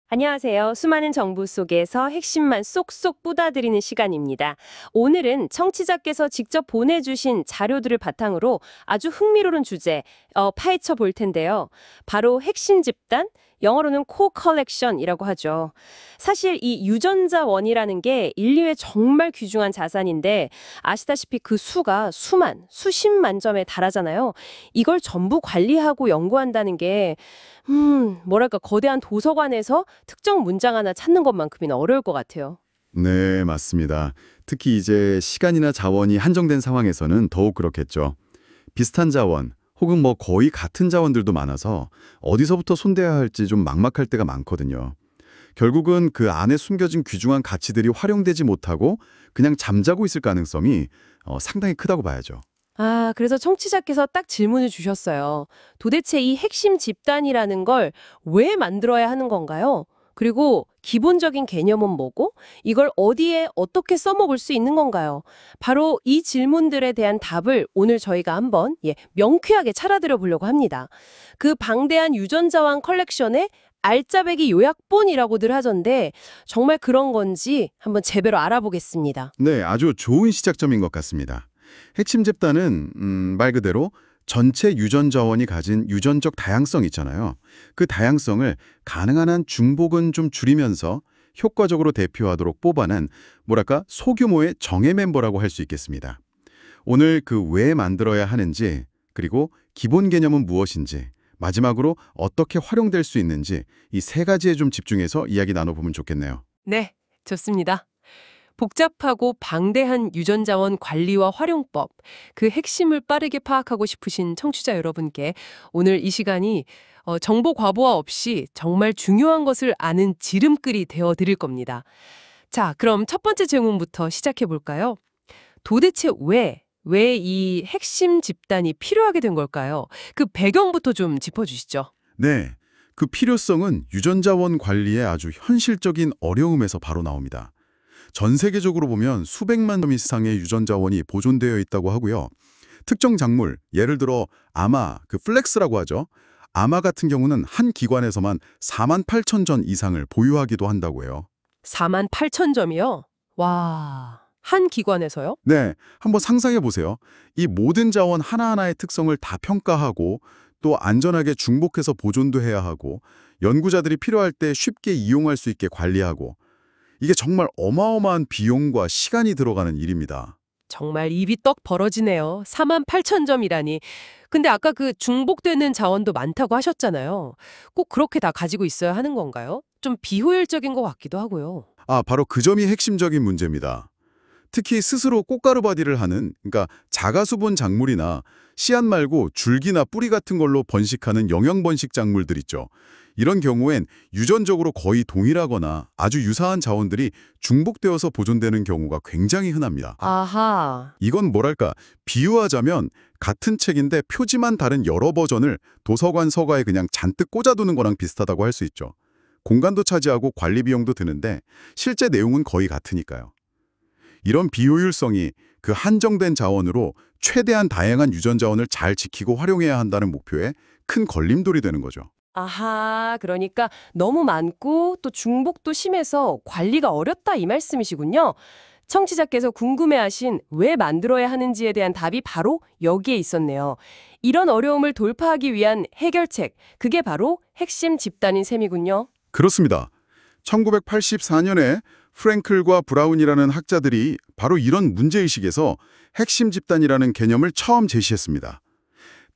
안녕하세요. 수많은 정보 속에서 핵심만 쏙쏙 뿌다드리는 시간입니다. 오늘은 청취자께서 직접 보내주신 자료들을 바탕으로 아주 흥미로운 주제 파헤쳐 볼 텐데요. 바로 핵심 집단, 영어로는 코 컬렉션이라고 하죠. 사실 이 유전자 원이라는 게 인류의 정말 귀중한 자산인데 아시다시피 그 수가 수십만 점에 달하잖아요. 이걸 전부 관리하고 연구한다는 게 뭐랄까, 거대한 도서관에서 특정 문장 하나 찾는 것만큼이나 어려울 것 같아요. 네, 맞습니다. 특히 이제 시간이나 자원이 한정된 상황에서는 더욱 그렇겠죠. 비슷한 자원, 혹은 거의 같은 자원들도 많아서 어디서부터 손대야 할지 좀 막막할 때가 많거든요. 결국은 그 안에 숨겨진 귀중한 가치들이 활용되지 못하고 그냥 잠자고 있을 가능성이 상당히 크다고 봐야죠. 그래서 청취자께서 딱 질문을 주셨어요. 도대체 이 핵심 집단이라는 걸 왜 만들어야 하는 건가요? 그리고 기본적인 개념은 뭐고, 이걸 어디에 어떻게 써먹을 수 있는 건가요? 바로 이 질문들에 대한 답을 오늘 저희가 한번 명쾌하게 차려드려 보려고 합니다. 그 방대한 유전자왕 컬렉션의 알짜배기 요약본이라고들 하던데 정말 그런 건지 한번 제대로 알아보겠습니다. 네, 아주 좋은 시작점인 것 같습니다. 핵심 집단은 말 그대로 전체 유전 자원이 가진 유전적 다양성 있잖아요. 그 다양성을 가능한 한 중복은 좀 줄이면서 효과적으로 대표하도록 뽑아낸 뭐랄까 소규모의 정예 멤버라고 할 수 있겠습니다. 오늘 그 왜 만들어야 하는지, 그리고 기본 개념은 무엇인지, 마지막으로 어떻게 활용될 수 있는지 이 세 가지에 좀 집중해서 이야기 나눠보면 좋겠네요. 네, 좋습니다. 복잡하고 방대한 유전자원 관리와 활용법, 그 핵심을 빠르게 파악하고 싶으신 청취자 여러분께 오늘 이 시간이 정보 과부하 없이 정말 중요한 것을 아는 지름길이 되어 드릴 겁니다. 자, 그럼 첫 번째 질문부터 시작해 볼까요? 도대체 왜 이 핵심 집단이 필요하게 된 걸까요? 그 배경부터 좀 짚어주시죠. 네, 그 필요성은 유전자원 관리의 아주 현실적인 어려움에서 바로 나옵니다. 전 세계적으로 보면 수백만 점 이상의 유전자원이 보존되어 있다고 하고요. 특정 작물, 예를 들어 그 플렉스라고 하죠. 아마 같은 경우는 한 기관에서만 4만 8천 전 이상을 보유하기도 한다고 해요. 4만 8천 점이요? 와, 한 기관에서요? 네, 한번 상상해 보세요. 이 모든 자원 하나하나의 특성을 다 평가하고 또 안전하게 중복해서 보존도 해야 하고 연구자들이 필요할 때 쉽게 이용할 수 있게 관리하고 이게 정말 어마어마한 비용과 시간이 들어가는 일입니다. 정말 입이 떡 벌어지네요. 4만 8천 점이라니. 근데 아까 그 중복되는 자원도 많다고 하셨잖아요. 꼭 그렇게 다 가지고 있어야 하는 건가요? 좀 비효율적인 것 같기도 하고요. 바로 그 점이 핵심적인 문제입니다. 특히 스스로 꽃가루바디를 하는, 그러니까 자가수분 작물이나 씨앗 말고 줄기나 뿌리 같은 걸로 번식하는 영양번식 작물들 있죠. 이런 경우엔 유전적으로 거의 동일하거나 아주 유사한 자원들이 중복되어서 보존되는 경우가 굉장히 흔합니다. 아하. 이건 뭐랄까, 비유하자면 같은 책인데 표지만 다른 여러 버전을 도서관 서가에 그냥 잔뜩 꽂아두는 거랑 비슷하다고 할 수 있죠. 공간도 차지하고 관리 비용도 드는데 실제 내용은 거의 같으니까요. 이런 비효율성이 그 한정된 자원으로 최대한 다양한 유전 자원을 잘 지키고 활용해야 한다는 목표에 큰 걸림돌이 되는 거죠. 아하, 그러니까 너무 많고 또 중복도 심해서 관리가 어렵다 이 말씀이시군요. 청취자께서 궁금해하신 왜 만들어야 하는지에 대한 답이 바로 여기에 있었네요. 이런 어려움을 돌파하기 위한 해결책, 그게 바로 핵심 집단인 셈이군요. 그렇습니다. 1984년에 프랭클과 브라운이라는 학자들이 바로 이런 문제의식에서 핵심 집단이라는 개념을 처음 제시했습니다.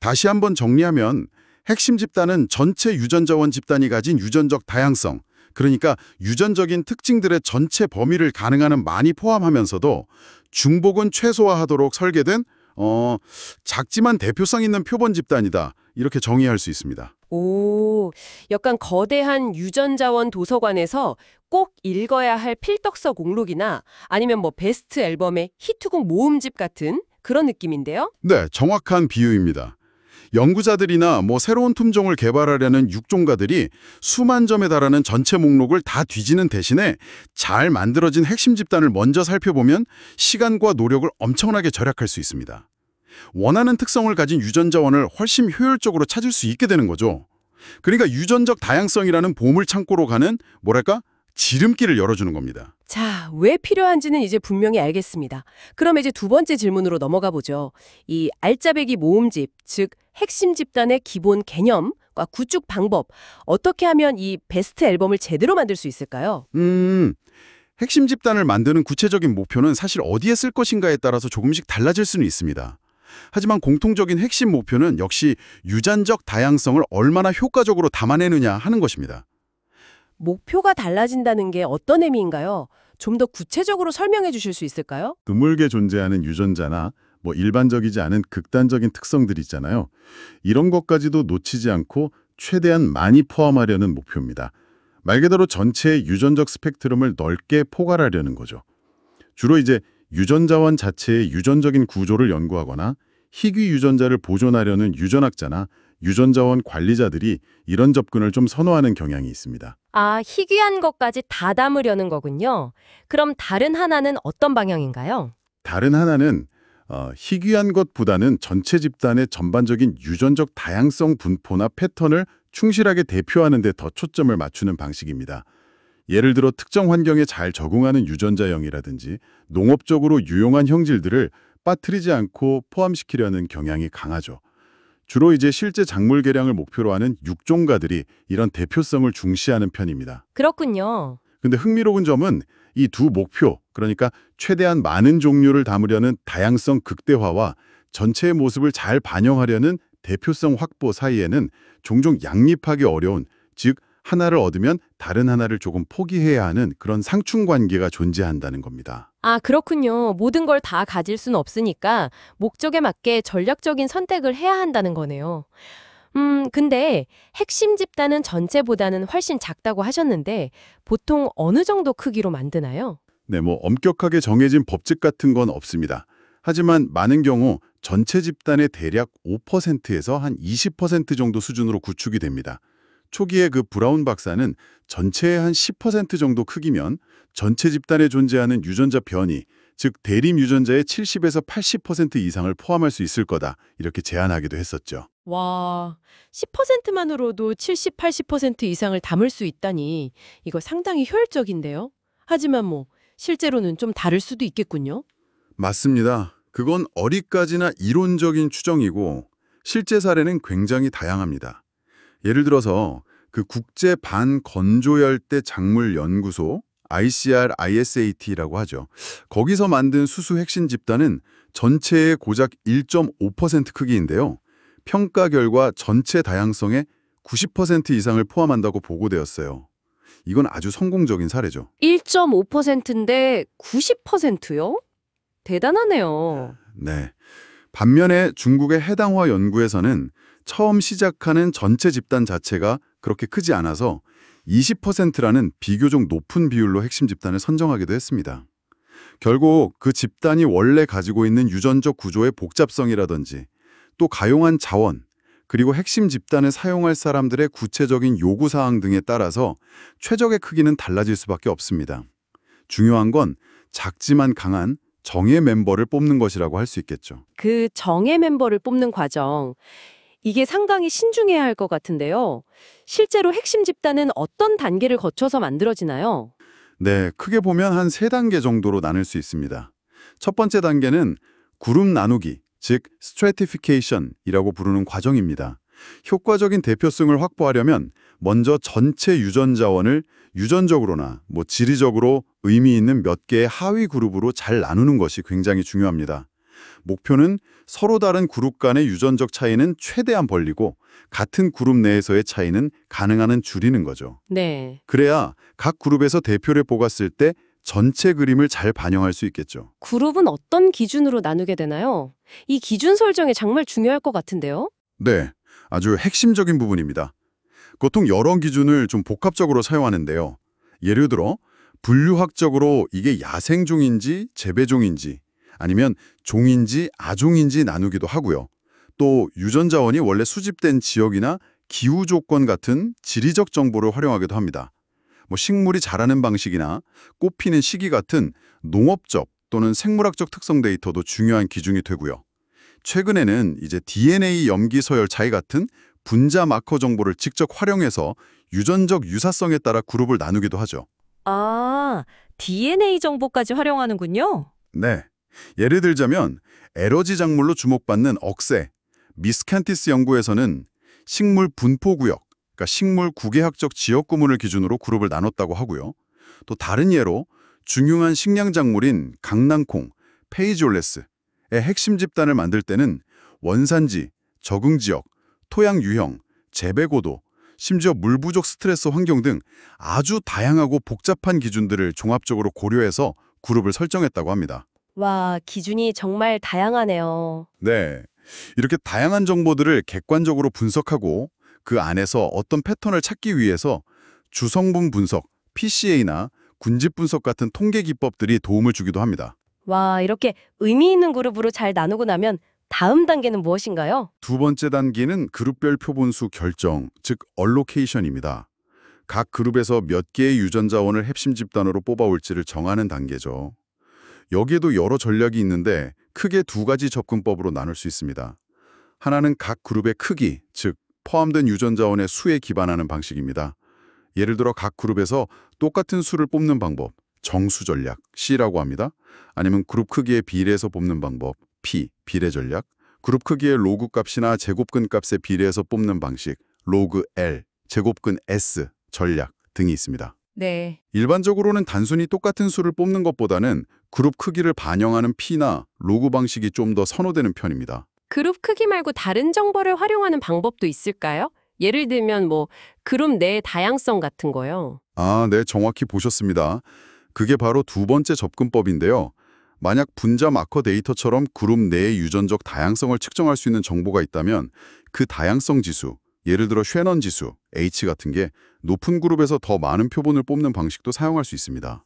다시 한번 정리하면 핵심 집단은 전체 유전자원 집단이 가진 유전적 다양성, 그러니까 유전적인 특징들의 전체 범위를 가능한 한 많이 포함하면서도 중복은 최소화하도록 설계된 작지만 대표성 있는 표본 집단이다. 이렇게 정의할 수 있습니다. 오, 약간 거대한 유전자원 도서관에서 꼭 읽어야 할 필독서 목록이나 아니면 베스트 앨범의 히트곡 모음집 같은 그런 느낌인데요? 네, 정확한 비유입니다. 연구자들이나 새로운 품종을 개발하려는 육종가들이 수만 점에 달하는 전체 목록을 다 뒤지는 대신에 잘 만들어진 핵심 집단을 먼저 살펴보면 시간과 노력을 엄청나게 절약할 수 있습니다. 원하는 특성을 가진 유전자원을 훨씬 효율적으로 찾을 수 있게 되는 거죠. 그러니까 유전적 다양성이라는 보물 창고로 가는 뭐랄까? 지름길을 열어주는 겁니다. 자, 왜 필요한지는 이제 분명히 알겠습니다. 그럼 이제 두 번째 질문으로 넘어가 보죠. 이 알짜배기 모음집, 즉 핵심 집단의 기본 개념과 구축 방법, 어떻게 하면 이 베스트 앨범을 제대로 만들 수 있을까요? 핵심 집단을 만드는 구체적인 목표는 사실 어디에 쓸 것인가에 따라서 조금씩 달라질 수는 있습니다. 하지만 공통적인 핵심 목표는 역시 유전적 다양성을 얼마나 효과적으로 담아내느냐 하는 것입니다. 목표가 달라진다는 게 어떤 의미인가요? 좀 더 구체적으로 설명해 주실 수 있을까요? 드물게 존재하는 유전자나 일반적이지 않은 극단적인 특성들이 있잖아요. 이런 것까지도 놓치지 않고 최대한 많이 포함하려는 목표입니다. 말 그대로 전체의 유전적 스펙트럼을 넓게 포괄하려는 거죠. 주로 이제 유전자원 자체의 유전적인 구조를 연구하거나 희귀 유전자를 보존하려는 유전학자나 유전자원 관리자들이 이런 접근을 좀 선호하는 경향이 있습니다. 아, 희귀한 것까지 다 담으려는 거군요. 그럼 다른 하나는 어떤 방향인가요? 다른 하나는 희귀한 것보다는 전체 집단의 전반적인 유전적 다양성 분포나 패턴을 충실하게 대표하는 데 더 초점을 맞추는 방식입니다. 예를 들어 특정 환경에 잘 적응하는 유전자형이라든지 농업적으로 유용한 형질들을 빠뜨리지 않고 포함시키려는 경향이 강하죠. 주로 이제 실제 작물 개량을 목표로 하는 육종가들이 이런 대표성을 중시하는 편입니다. 그렇군요. 근데 흥미로운 점은 이 두 목표, 그러니까 최대한 많은 종류를 담으려는 다양성 극대화와 전체의 모습을 잘 반영하려는 대표성 확보 사이에는 종종 양립하기 어려운, 즉 하나를 얻으면 다른 하나를 조금 포기해야 하는 그런 상충관계가 존재한다는 겁니다. 아, 그렇군요. 모든 걸 다 가질 수는 없으니까 목적에 맞게 전략적인 선택을 해야 한다는 거네요. 근데 핵심 집단은 전체보다는 훨씬 작다고 하셨는데 보통 어느 정도 크기로 만드나요? 네, 엄격하게 정해진 법칙 같은 건 없습니다. 하지만 많은 경우 전체 집단의 대략 5%에서 한 20% 정도 수준으로 구축이 됩니다. 초기에 그 브라운 박사는 전체의 한 10% 정도 크기면 전체 집단에 존재하는 유전자 변이, 즉 대림 유전자의 70에서 80% 이상을 포함할 수 있을 거다, 이렇게 제안하기도 했었죠. 와, 10%만으로도 70, 80% 이상을 담을 수 있다니 이거 상당히 효율적인데요. 하지만 실제로는 좀 다를 수도 있겠군요. 맞습니다. 그건 어디까지나 이론적인 추정이고 실제 사례는 굉장히 다양합니다. 예를 들어서 그 국제 반건조열대 작물 연구소 ICR-ISAT라고 하죠. 거기서 만든 수수 핵심 집단은 전체의 고작 1.5% 크기인데요. 평가 결과 전체 다양성의 90% 이상을 포함한다고 보고되었어요. 이건 아주 성공적인 사례죠. 1.5%인데 90%요? 대단하네요. 네. 반면에 중국의 해당화 연구에서는 처음 시작하는 전체 집단 자체가 그렇게 크지 않아서 20%라는 비교적 높은 비율로 핵심 집단을 선정하기도 했습니다. 결국 그 집단이 원래 가지고 있는 유전적 구조의 복잡성이라든지 또 가용한 자원, 그리고 핵심 집단을 사용할 사람들의 구체적인 요구사항 등에 따라서 최적의 크기는 달라질 수밖에 없습니다. 중요한 건 작지만 강한 정예 멤버를 뽑는 것이라고 할 수 있겠죠. 그 정예 멤버를 뽑는 과정, 이게 상당히 신중해야 할 것 같은데요. 실제로 핵심 집단은 어떤 단계를 거쳐서 만들어지나요? 네, 크게 보면 한 3단계 정도로 나눌 수 있습니다. 첫 번째 단계는 그룹 나누기, 즉 스트래티피케이션이라고 부르는 과정입니다. 효과적인 대표성을 확보하려면 먼저 전체 유전자원을 유전적으로나 지리적으로 의미 있는 몇 개의 하위 그룹으로 잘 나누는 것이 굉장히 중요합니다. 목표는 서로 다른 그룹 간의 유전적 차이는 최대한 벌리고 같은 그룹 내에서의 차이는 가능한 한 줄이는 거죠. 네. 그래야 각 그룹에서 대표를 뽑았을 때 전체 그림을 잘 반영할 수 있겠죠. 그룹은 어떤 기준으로 나누게 되나요? 이 기준 설정이 정말 중요할 것 같은데요. 네, 아주 핵심적인 부분입니다. 보통 여러 기준을 좀 복합적으로 사용하는데요. 예를 들어 분류학적으로 이게 야생종인지 재배종인지 아니면 종인지 아종인지 나누기도 하고요. 또 유전자원이 원래 수집된 지역이나 기후 조건 같은 지리적 정보를 활용하기도 합니다. 식물이 자라는 방식이나 꽃 피는 시기 같은 농업적 또는 생물학적 특성 데이터도 중요한 기준이 되고요. 최근에는 이제 DNA 염기 서열 차이 같은 분자 마커 정보를 직접 활용해서 유전적 유사성에 따라 그룹을 나누기도 하죠. 아, DNA 정보까지 활용하는군요. 네. 예를 들자면 에러지 작물로 주목받는 억새, 미스칸티스 연구에서는 식물 분포구역, 그러니까 식물 구개학적 지역 구문을 기준으로 그룹을 나눴다고 하고요. 또 다른 예로 중요한 식량 작물인 강낭콩, 페이지올레스의 핵심 집단을 만들 때는 원산지, 적응 지역, 토양 유형, 재배 고도, 심지어 물 부족 스트레스 환경 등 아주 다양하고 복잡한 기준들을 종합적으로 고려해서 그룹을 설정했다고 합니다. 와, 기준이 정말 다양하네요. 네. 이렇게 다양한 정보들을 객관적으로 분석하고 그 안에서 어떤 패턴을 찾기 위해서 주성분 분석, PCA나 군집 분석 같은 통계 기법들이 도움을 주기도 합니다. 와, 이렇게 의미 있는 그룹으로 잘 나누고 나면 다음 단계는 무엇인가요? 두 번째 단계는 그룹별 표본수 결정, 즉 얼로케이션입니다. 각 그룹에서 몇 개의 유전자원을 핵심 집단으로 뽑아올지를 정하는 단계죠. 여기에도 여러 전략이 있는데 크게 두 가지 접근법으로 나눌 수 있습니다. 하나는 각 그룹의 크기, 즉 포함된 유전자원의 수에 기반하는 방식입니다. 예를 들어 각 그룹에서 똑같은 수를 뽑는 방법, 정수 전략, C라고 합니다. 아니면 그룹 크기에 비례해서 뽑는 방법, P, 비례 전략, 그룹 크기의 로그 값이나 제곱근 값에 비례해서 뽑는 방식, 로그 L, 제곱근 S, 전략 등이 있습니다. 네. 일반적으로는 단순히 똑같은 수를 뽑는 것보다는 그룹 크기를 반영하는 P나 로그 방식이 좀 더 선호되는 편입니다. 그룹 크기 말고 다른 정보를 활용하는 방법도 있을까요? 예를 들면 그룹 내 다양성 같은 거요. 아, 네, 정확히 보셨습니다. 그게 바로 두 번째 접근법인데요. 만약 분자 마커 데이터처럼 그룹 내의 유전적 다양성을 측정할 수 있는 정보가 있다면 그 다양성 지수, 예를 들어 쉐넌 지수, H 같은 게 높은 그룹에서 더 많은 표본을 뽑는 방식도 사용할 수 있습니다.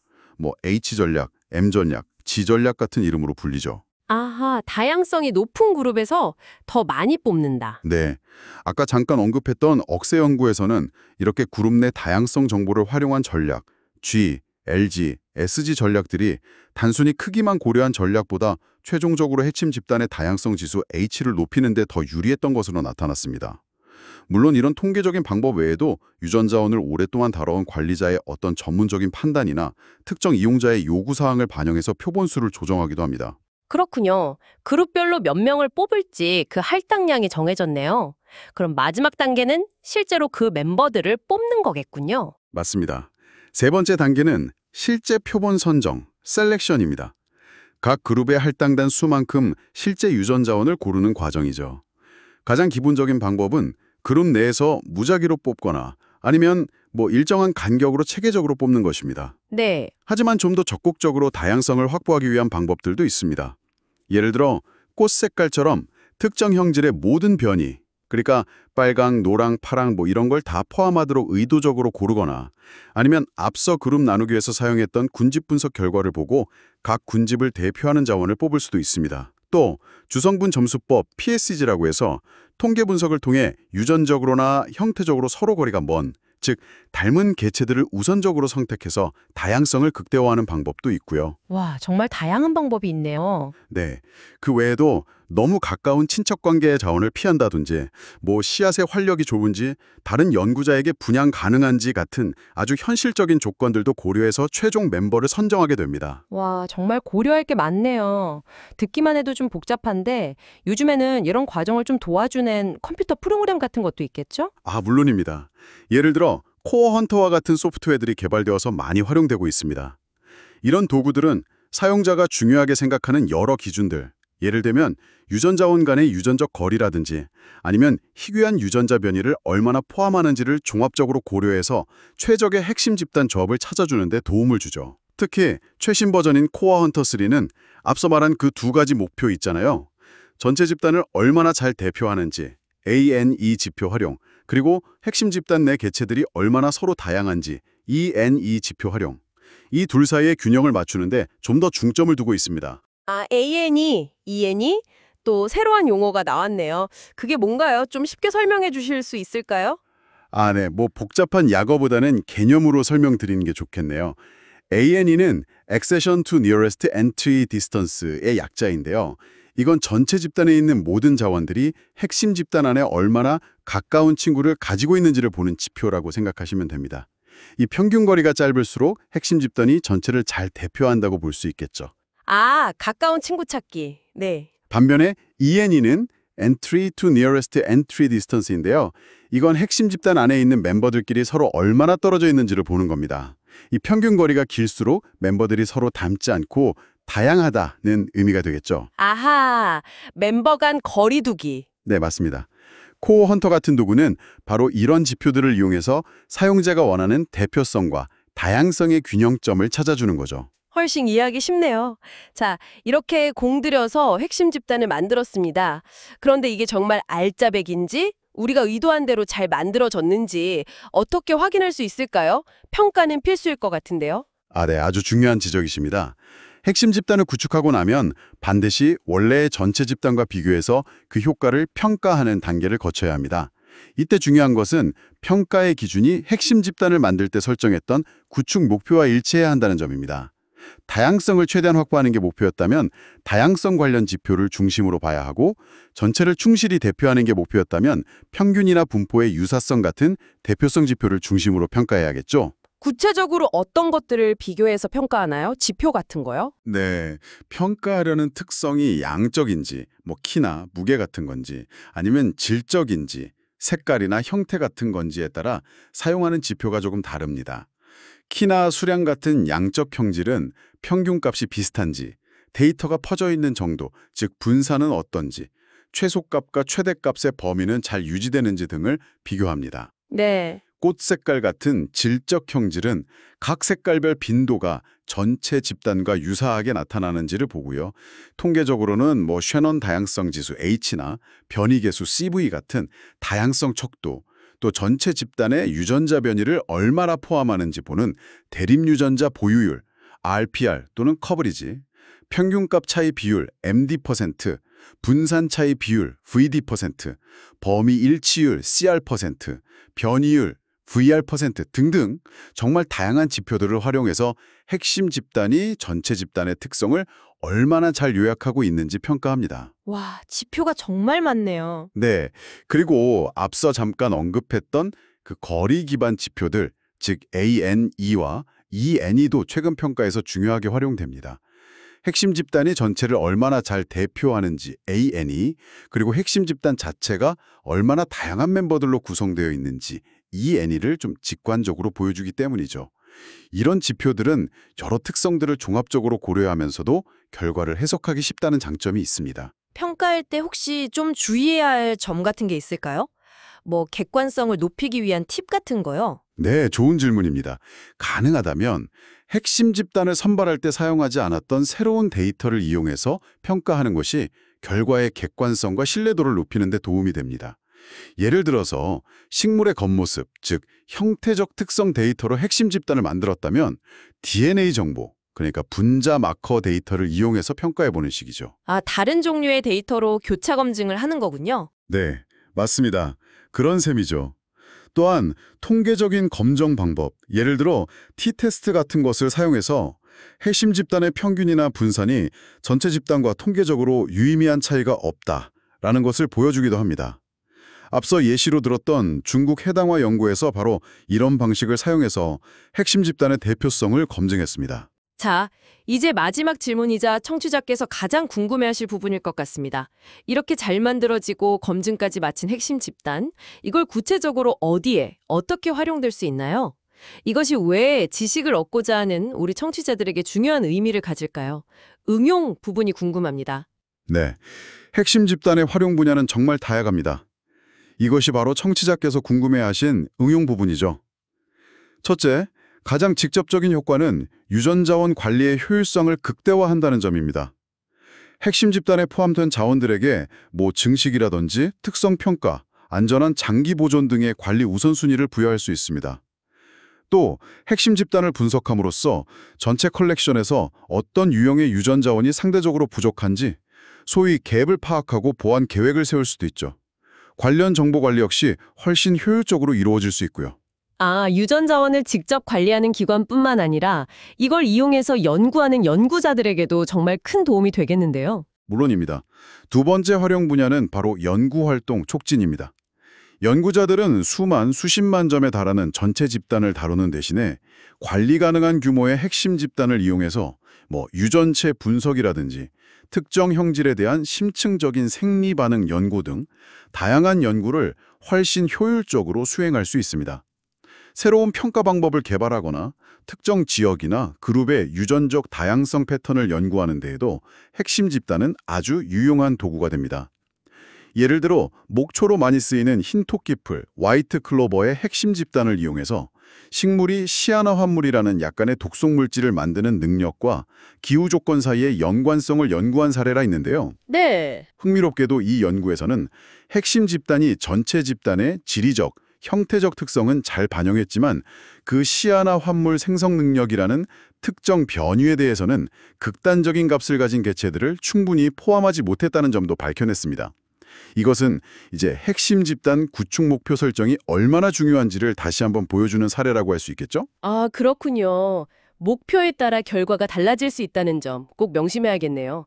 H 전략, M 전략, G 전략 같은 이름으로 불리죠. 아하, 다양성이 높은 그룹에서 더 많이 뽑는다. 네, 아까 잠깐 언급했던 억새 연구에서는 이렇게 그룹 내 다양성 정보를 활용한 전략, G, LG, SG 전략들이 단순히 크기만 고려한 전략보다 최종적으로 핵심 집단의 다양성 지수 H를 높이는 데 더 유리했던 것으로 나타났습니다. 물론 이런 통계적인 방법 외에도 유전자원을 오랫동안 다뤄온 관리자의 어떤 전문적인 판단이나 특정 이용자의 요구사항을 반영해서 표본수를 조정하기도 합니다. 그렇군요. 그룹별로 몇 명을 뽑을지 그 할당량이 정해졌네요. 그럼 마지막 단계는 실제로 그 멤버들을 뽑는 거겠군요. 맞습니다. 세 번째 단계는 실제 표본 선정, 셀렉션입니다. 각 그룹에 할당된 수만큼 실제 유전자원을 고르는 과정이죠. 가장 기본적인 방법은 그룹 내에서 무작위로 뽑거나 아니면 일정한 간격으로 체계적으로 뽑는 것입니다. 네. 하지만 좀 더 적극적으로 다양성을 확보하기 위한 방법들도 있습니다. 예를 들어 꽃 색깔처럼 특정 형질의 모든 변이, 그러니까 빨강, 노랑, 파랑 이런 걸 다 포함하도록 의도적으로 고르거나 아니면 앞서 그룹 나누기에서 사용했던 군집 분석 결과를 보고 각 군집을 대표하는 자원을 뽑을 수도 있습니다. 또 주성분 점수법 PSG라고 해서 통계 분석을 통해 유전적으로나 형태적으로 서로 거리가 먼, 즉 닮은 개체들을 우선적으로 선택해서 다양성을 극대화하는 방법도 있고요. 와, 정말 다양한 방법이 있네요. 네, 그 외에도 너무 가까운 친척관계의 자원을 피한다든지 씨앗의 활력이 좋은지 다른 연구자에게 분양 가능한지 같은 아주 현실적인 조건들도 고려해서 최종 멤버를 선정하게 됩니다. 와, 정말 고려할 게 많네요. 듣기만 해도 좀 복잡한데 요즘에는 이런 과정을 좀 도와주는 컴퓨터 프로그램 같은 것도 있겠죠? 아, 물론입니다. 예를 들어 코어 헌터와 같은 소프트웨어들이 개발되어서 많이 활용되고 있습니다. 이런 도구들은 사용자가 중요하게 생각하는 여러 기준들, 예를 들면 유전자원 간의 유전적 거리라든지 아니면 희귀한 유전자 변이를 얼마나 포함하는지를 종합적으로 고려해서 최적의 핵심 집단 조합을 찾아주는 데 도움을 주죠. 특히 최신 버전인 코어 헌터 3는 앞서 말한 그 두 가지 목표 있잖아요. 전체 집단을 얼마나 잘 대표하는지, ANE 지표 활용, 그리고 핵심 집단 내 개체들이 얼마나 서로 다양한지, ENE 지표 활용. 이 둘 사이의 균형을 맞추는데 좀 더 중점을 두고 있습니다. 아, ANE, ENE? 또 새로운 용어가 나왔네요. 그게 뭔가요? 좀 쉽게 설명해 주실 수 있을까요? 아, 네. 복잡한 약어보다는 개념으로 설명드리는 게 좋겠네요. ANE는 Accession to Nearest Entry Distance의 약자인데요. 이건 전체 집단에 있는 모든 자원들이 핵심 집단 안에 얼마나 가까운 친구를 가지고 있는지를 보는 지표라고 생각하시면 됩니다. 이 평균 거리가 짧을수록 핵심 집단이 전체를 잘 대표한다고 볼 수 있겠죠. 아, 가까운 친구 찾기. 네. 반면에 ENE는 Entry to Nearest Entry Distance인데요. 이건 핵심 집단 안에 있는 멤버들끼리 서로 얼마나 떨어져 있는지를 보는 겁니다. 이 평균 거리가 길수록 멤버들이 서로 닮지 않고 다양하다는 의미가 되겠죠. 아하, 멤버 간 거리 두기. 네, 맞습니다. 코어 헌터 같은 도구는 바로 이런 지표들을 이용해서 사용자가 원하는 대표성과 다양성의 균형점을 찾아주는 거죠. 훨씬 이해하기 쉽네요. 자, 이렇게 공들여서 핵심 집단을 만들었습니다. 그런데 이게 정말 알짜배기인지 우리가 의도한 대로 잘 만들어졌는지 어떻게 확인할 수 있을까요? 평가는 필수일 것 같은데요. 네, 아주 중요한 지적이십니다. 핵심 집단을 구축하고 나면 반드시 원래의 전체 집단과 비교해서 그 효과를 평가하는 단계를 거쳐야 합니다. 이때 중요한 것은 평가의 기준이 핵심 집단을 만들 때 설정했던 구축 목표와 일치해야 한다는 점입니다. 다양성을 최대한 확보하는 게 목표였다면 다양성 관련 지표를 중심으로 봐야 하고, 전체를 충실히 대표하는 게 목표였다면 평균이나 분포의 유사성 같은 대표성 지표를 중심으로 평가해야겠죠. 구체적으로 어떤 것들을 비교해서 평가하나요? 지표 같은 거요? 네, 평가하려는 특성이 양적인지, 키나 무게 같은 건지, 아니면 질적인지, 색깔이나 형태 같은 건지에 따라 사용하는 지표가 조금 다릅니다. 키나 수량 같은 양적 형질은 평균값이 비슷한지, 데이터가 퍼져 있는 정도, 즉 분산은 어떤지, 최소값과 최대값의 범위는 잘 유지되는지 등을 비교합니다. 네. 꽃 색깔 같은 질적 형질은 각 색깔별 빈도가 전체 집단과 유사하게 나타나는지를 보고요. 통계적으로는 셰넌 다양성 지수 H나 변이계수 CV 같은 다양성 척도, 또 전체 집단의 유전자 변이를 얼마나 포함하는지 보는 대립유전자 보유율, RPR 또는 커버리지, 평균값 차이 비율, MD%, 분산 차이 비율, VD%, 범위 일치율, CR%, 변이율, VR% 등등 정말 다양한 지표들을 활용해서 핵심 집단이 전체 집단의 특성을 얼마나 잘 요약하고 있는지 평가합니다. 와, 지표가 정말 많네요. 네, 그리고 앞서 잠깐 언급했던 그 거리 기반 지표들, 즉 ANE와 ENE도 최근 평가에서 중요하게 활용됩니다. 핵심 집단이 전체를 얼마나 잘 대표하는지 ANE, 그리고 핵심 집단 자체가 얼마나 다양한 멤버들로 구성되어 있는지 ENE를 좀 직관적으로 보여주기 때문이죠. 이런 지표들은 여러 특성들을 종합적으로 고려하면서도 결과를 해석하기 쉽다는 장점이 있습니다. 평가할 때 혹시 좀 주의해야 할 점 같은 게 있을까요? 객관성을 높이기 위한 팁 같은 거요? 네, 좋은 질문입니다. 가능하다면 핵심 집단을 선발할 때 사용하지 않았던 새로운 데이터를 이용해서 평가하는 것이 결과의 객관성과 신뢰도를 높이는 데 도움이 됩니다. 예를 들어서 식물의 겉모습, 즉 형태적 특성 데이터로 핵심 집단을 만들었다면 DNA 정보, 그러니까 분자 마커 데이터를 이용해서 평가해보는 식이죠. 아, 다른 종류의 데이터로 교차 검증을 하는 거군요. 네, 맞습니다. 그런 셈이죠. 또한 통계적인 검정 방법, 예를 들어 t-테스트 같은 것을 사용해서 핵심 집단의 평균이나 분산이 전체 집단과 통계적으로 유의미한 차이가 없다라는 것을 보여주기도 합니다. 앞서 예시로 들었던 중국 해당화 연구에서 바로 이런 방식을 사용해서 핵심 집단의 대표성을 검증했습니다. 자, 이제 마지막 질문이자 청취자께서 가장 궁금해하실 부분일 것 같습니다. 이렇게 잘 만들어지고 검증까지 마친 핵심 집단, 이걸 구체적으로 어디에, 어떻게 활용될 수 있나요? 이것이 왜 지식을 얻고자 하는 우리 청취자들에게 중요한 의미를 가질까요? 응용 부분이 궁금합니다. 네, 핵심 집단의 활용 분야는 정말 다양합니다. 이것이 바로 청취자께서 궁금해하신 응용 부분이죠. 첫째, 가장 직접적인 효과는 유전자원 관리의 효율성을 극대화한다는 점입니다. 핵심 집단에 포함된 자원들에게 증식이라든지 특성 평가, 안전한 장기 보존 등의 관리 우선순위를 부여할 수 있습니다. 또 핵심 집단을 분석함으로써 전체 컬렉션에서 어떤 유형의 유전자원이 상대적으로 부족한지 소위 갭을 파악하고 보완 계획을 세울 수도 있죠. 관련 정보 관리 역시 훨씬 효율적으로 이루어질 수 있고요. 아, 유전 자원을 직접 관리하는 기관뿐만 아니라 이걸 이용해서 연구하는 연구자들에게도 정말 큰 도움이 되겠는데요. 물론입니다. 두 번째 활용 분야는 바로 연구활동 촉진입니다. 연구자들은 수십만 점에 달하는 전체 집단을 다루는 대신에 관리 가능한 규모의 핵심 집단을 이용해서 유전체 분석이라든지 특정 형질에 대한 심층적인 생리 반응 연구 등 다양한 연구를 훨씬 효율적으로 수행할 수 있습니다. 새로운 평가 방법을 개발하거나 특정 지역이나 그룹의 유전적 다양성 패턴을 연구하는 데에도 핵심 집단은 아주 유용한 도구가 됩니다. 예를 들어 목초로 많이 쓰이는 흰토끼풀, 화이트 클로버의 핵심 집단을 이용해서 식물이 시아나 환물이라는 약간의 독성 물질을 만드는 능력과 기후 조건 사이의 연관성을 연구한 사례가 있는데요. 네. 흥미롭게도 이 연구에서는 핵심 집단이 전체 집단의 지리적, 형태적 특성은 잘 반영했지만 그 시아나 환물 생성 능력이라는 특정 변이에 대해서는 극단적인 값을 가진 개체들을 충분히 포함하지 못했다는 점도 밝혀냈습니다. 이것은 이제 핵심 집단 구축 목표 설정이 얼마나 중요한지를 다시 한번 보여주는 사례라고 할 수 있겠죠? 아, 그렇군요. 목표에 따라 결과가 달라질 수 있다는 점 꼭 명심해야겠네요.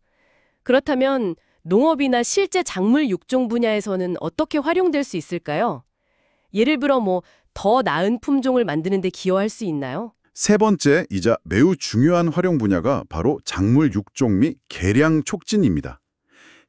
그렇다면 농업이나 실제 작물 육종 분야에서는 어떻게 활용될 수 있을까요? 예를 들어 더 나은 품종을 만드는 데 기여할 수 있나요? 세 번째이자 매우 중요한 활용 분야가 바로 작물 육종 및 개량 촉진입니다.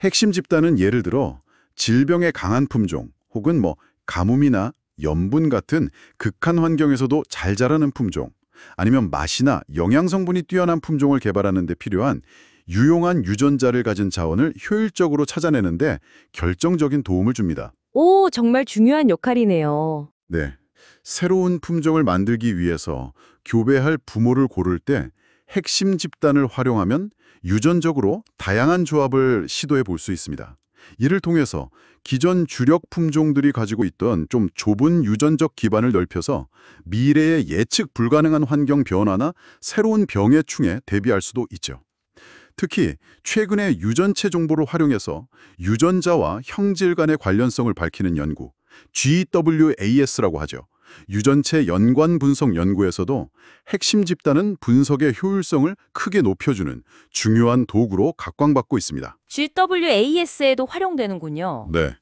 핵심 집단은 예를 들어 질병에 강한 품종 혹은 가뭄이나 염분 같은 극한 환경에서도 잘 자라는 품종 아니면 맛이나 영양 성분이 뛰어난 품종을 개발하는 데 필요한 유용한 유전자를 가진 자원을 효율적으로 찾아내는데 결정적인 도움을 줍니다. 오, 정말 중요한 역할이네요. 네, 새로운 품종을 만들기 위해서 교배할 부모를 고를 때 핵심 집단을 활용하면 유전적으로 다양한 조합을 시도해 볼 수 있습니다. 이를 통해서 기존 주력 품종들이 가지고 있던 좀 좁은 유전적 기반을 넓혀서 미래의 예측 불가능한 환경 변화나 새로운 병의 충에 대비할 수도 있죠. 특히 최근에 유전체 정보를 활용해서 유전자와 형질 간의 관련성을 밝히는 연구, GWAS라고 하죠. 유전체 연관 분석 연구에서도 핵심 집단은 분석의 효율성을 크게 높여주는 중요한 도구로 각광받고 있습니다. GWAS에도 활용되는군요. 네.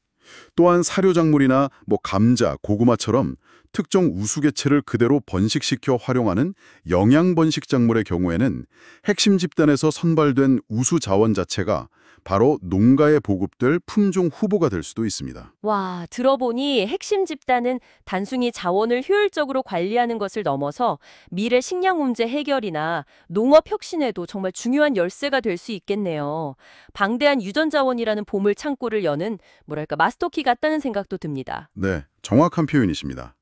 또한 사료작물이나 감자, 고구마처럼 특정 우수개체를 그대로 번식시켜 활용하는 영양번식작물의 경우에는 핵심 집단에서 선발된 우수 자원 자체가 바로 농가에 보급될 품종 후보가 될 수도 있습니다. 와, 들어보니 핵심 집단은 단순히 자원을 효율적으로 관리하는 것을 넘어서 미래 식량 문제 해결이나 농업 혁신에도 정말 중요한 열쇠가 될 수 있겠네요. 방대한 유전 자원이라는 보물 창고를 여는 마스터키 같다는 생각도 듭니다. 네, 정확한 표현이십니다.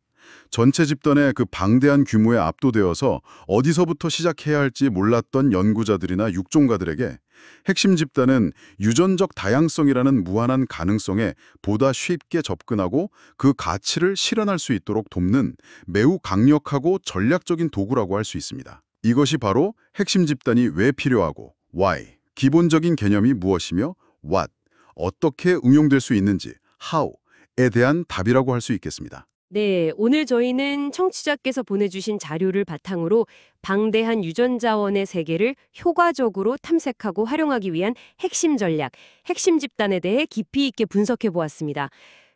전체 집단의 그 방대한 규모에 압도되어서 어디서부터 시작해야 할지 몰랐던 연구자들이나 육종가들에게 핵심 집단은 유전적 다양성이라는 무한한 가능성에 보다 쉽게 접근하고 그 가치를 실현할 수 있도록 돕는 매우 강력하고 전략적인 도구라고 할 수 있습니다. 이것이 바로 핵심 집단이 왜 필요하고 why, 기본적인 개념이 무엇이며 what, 어떻게 응용될 수 있는지 how에 대한 답이라고 할 수 있겠습니다. 네, 오늘 저희는 청취자께서 보내주신 자료를 바탕으로 방대한 유전 자원의 세계를 효과적으로 탐색하고 활용하기 위한 핵심 전략, 핵심 집단에 대해 깊이 있게 분석해 보았습니다.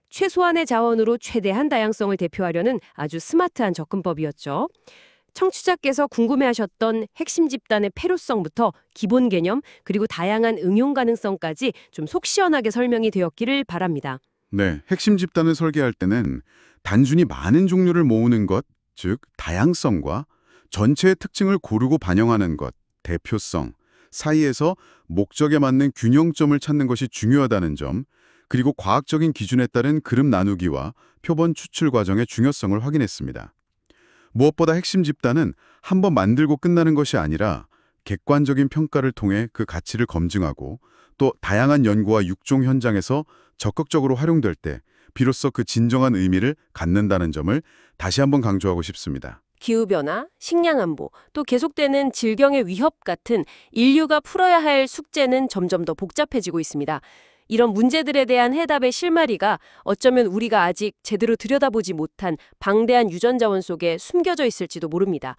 최소한의 자원으로 최대한 다양성을 대표하려는 아주 스마트한 접근법이었죠. 청취자께서 궁금해하셨던 핵심 집단의 필요성부터 기본 개념, 그리고 다양한 응용 가능성까지 좀 속 시원하게 설명이 되었기를 바랍니다. 네, 핵심 집단을 설계할 때는 단순히 많은 종류를 모으는 것, 즉 다양성과 전체의 특징을 고르고 반영하는 것, 대표성, 사이에서 목적에 맞는 균형점을 찾는 것이 중요하다는 점, 그리고 과학적인 기준에 따른 그룹 나누기와 표본 추출 과정의 중요성을 확인했습니다. 무엇보다 핵심 집단은 한번 만들고 끝나는 것이 아니라 객관적인 평가를 통해 그 가치를 검증하고 또 다양한 연구와 육종 현장에서 적극적으로 활용될 때 비로소 그 진정한 의미를 갖는다는 점을 다시 한번 강조하고 싶습니다. 기후변화, 식량안보, 또 계속되는 질병의 위협 같은 인류가 풀어야 할 숙제는 점점 더 복잡해지고 있습니다. 이런 문제들에 대한 해답의 실마리가 어쩌면 우리가 아직 제대로 들여다보지 못한 방대한 유전 자원 속에 숨겨져 있을지도 모릅니다.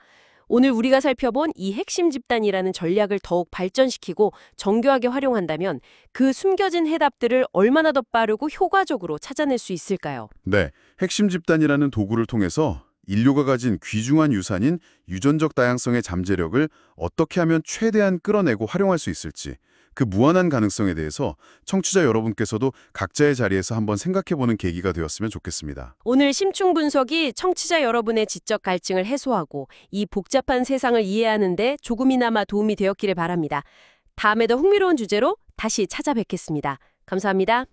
오늘 우리가 살펴본 이 핵심 집단이라는 전략을 더욱 발전시키고 정교하게 활용한다면 그 숨겨진 해답들을 얼마나 더 빠르고 효과적으로 찾아낼 수 있을까요? 네, 핵심 집단이라는 도구를 통해서 인류가 가진 귀중한 유산인 유전적 다양성의 잠재력을 어떻게 하면 최대한 끌어내고 활용할 수 있을지, 그 무한한 가능성에 대해서 청취자 여러분께서도 각자의 자리에서 한번 생각해보는 계기가 되었으면 좋겠습니다. 오늘 심층 분석이 청취자 여러분의 지적 갈증을 해소하고 이 복잡한 세상을 이해하는 데 조금이나마 도움이 되었기를 바랍니다. 다음에도 흥미로운 주제로 다시 찾아뵙겠습니다. 감사합니다.